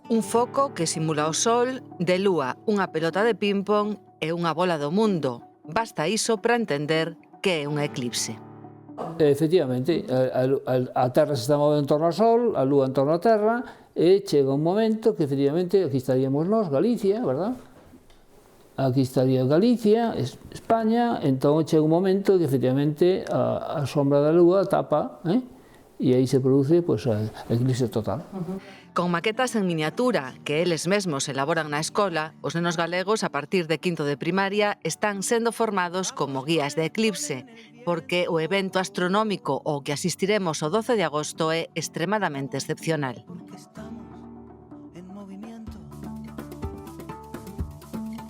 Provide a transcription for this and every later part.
Un foco que simula o sol, de lúa unha pelota de ping-pong e unha bola do mundo. Basta iso para entender que é un eclipse. Efectivamente, a Terra se está movendo en torno ao Sol, a Lúa en torno á Terra, e chega un momento que, efectivamente, aquí estaríamos nós, Galicia, verdad? Aquí estaría Galicia, España, entón chega un momento que, efectivamente, a sombra da Lúa tapa, e aí se produce o eclipse total. Con maquetas en miniatura que eles mesmos elaboran na escola, os nenos galegos a partir de quinto de primaria están sendo formados como guías de eclipse, porque o evento astronómico ao que asistiremos o 12 de agosto é extremadamente excepcional.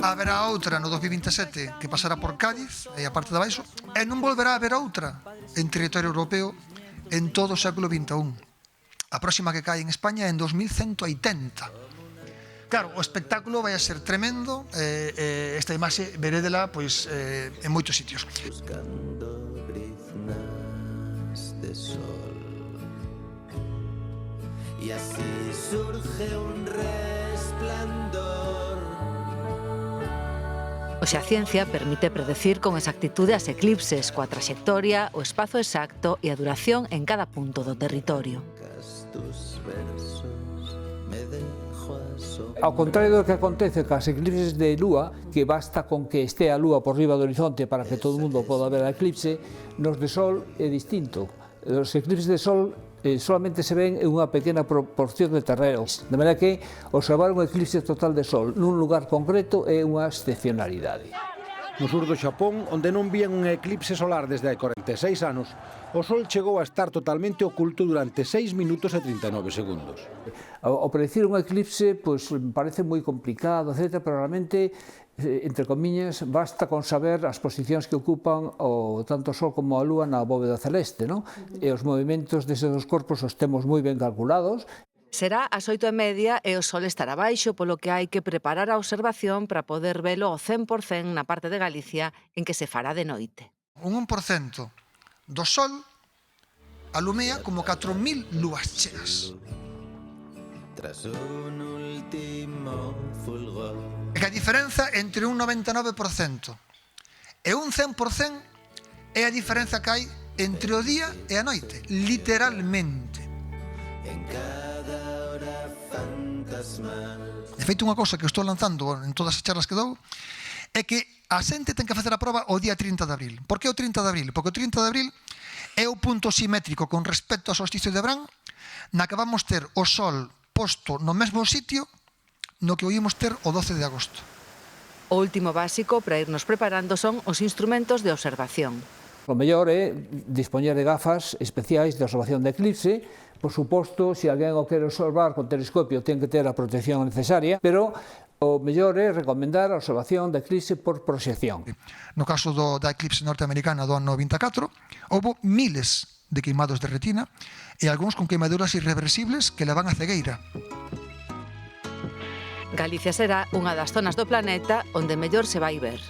Haberá outra no 2027 que pasará por Cádiz e a parte de abaixo, e non volverá a haber outra en territorio europeo en todo o século XXI. A próxima que cae en España é en 2180. Claro, o espectáculo vai a ser tremendo, esta imaxe verédela pois, en moitos sitios. Buscando briznas de sol y así surge un resplandor. Hoxe a ciencia permite predecir con exactitude as eclipses, coa traxectoria, o espazo exacto e a duración en cada punto do territorio. Ao contrario do que acontece cas eclipses de lúa, que basta con que este a lúa por riba do horizonte para que todo o mundo poda ver a eclipse, nos de sol é distinto. Os eclipses de sol solamente se ven en unha pequena proporción de terreos, de maneira que observar un eclipse total de sol nun lugar concreto é unha excepcionalidade. No sur do Xapón, onde non vían un eclipse solar desde hai 46 anos, o sol chegou a estar totalmente oculto durante 6 minutos e 39 segundos. Ao predecir un eclipse, pois parece moi complicado, etc., pero realmente, entre comiñas, basta con saber as posicións que ocupan tanto o Sol como a Lúa na bóveda celeste, non? E os movimentos deses dos corpos os temos moi ben calculados. Será ás 8:30 e o sol estará baixo, polo que hai que preparar a observación para poder velo ao 100% na parte de Galicia en que se fará de noite. Un 1% do sol alumea como 4.000 lúas cheas. Tras un último fulgor. E que a diferenza entre un 99% e un 100% é a diferenza que hai entre o día e a noite, literalmente. En cada hora fantasmal. De feito, unha cousa que estou lanzando en todas as charlas que dou é que a xente ten que facer a proba o día 30 de abril. Por que o 30 de abril? Porque o 30 de abril é o punto simétrico con respecto ao solsticio de verán na que vamos ter o sol posto no mesmo sitio no que o ímos ter o 12 de agosto. O último básico para irnos preparando son os instrumentos de observación. O mellor é dispoñer de gafas especiais de observación de eclipse. Por suposto, se alguén o quere observar con telescopio, ten que ter a protección necesaria, pero o mellor é recomendar a observación de eclipse por proxección. No caso da eclipse norteamericana do ano 24, houve miles de queimados de retina e algúns con queimaduras irreversibles que levan a cegueira. Galicia será unha das zonas do planeta onde mellor se vai ver.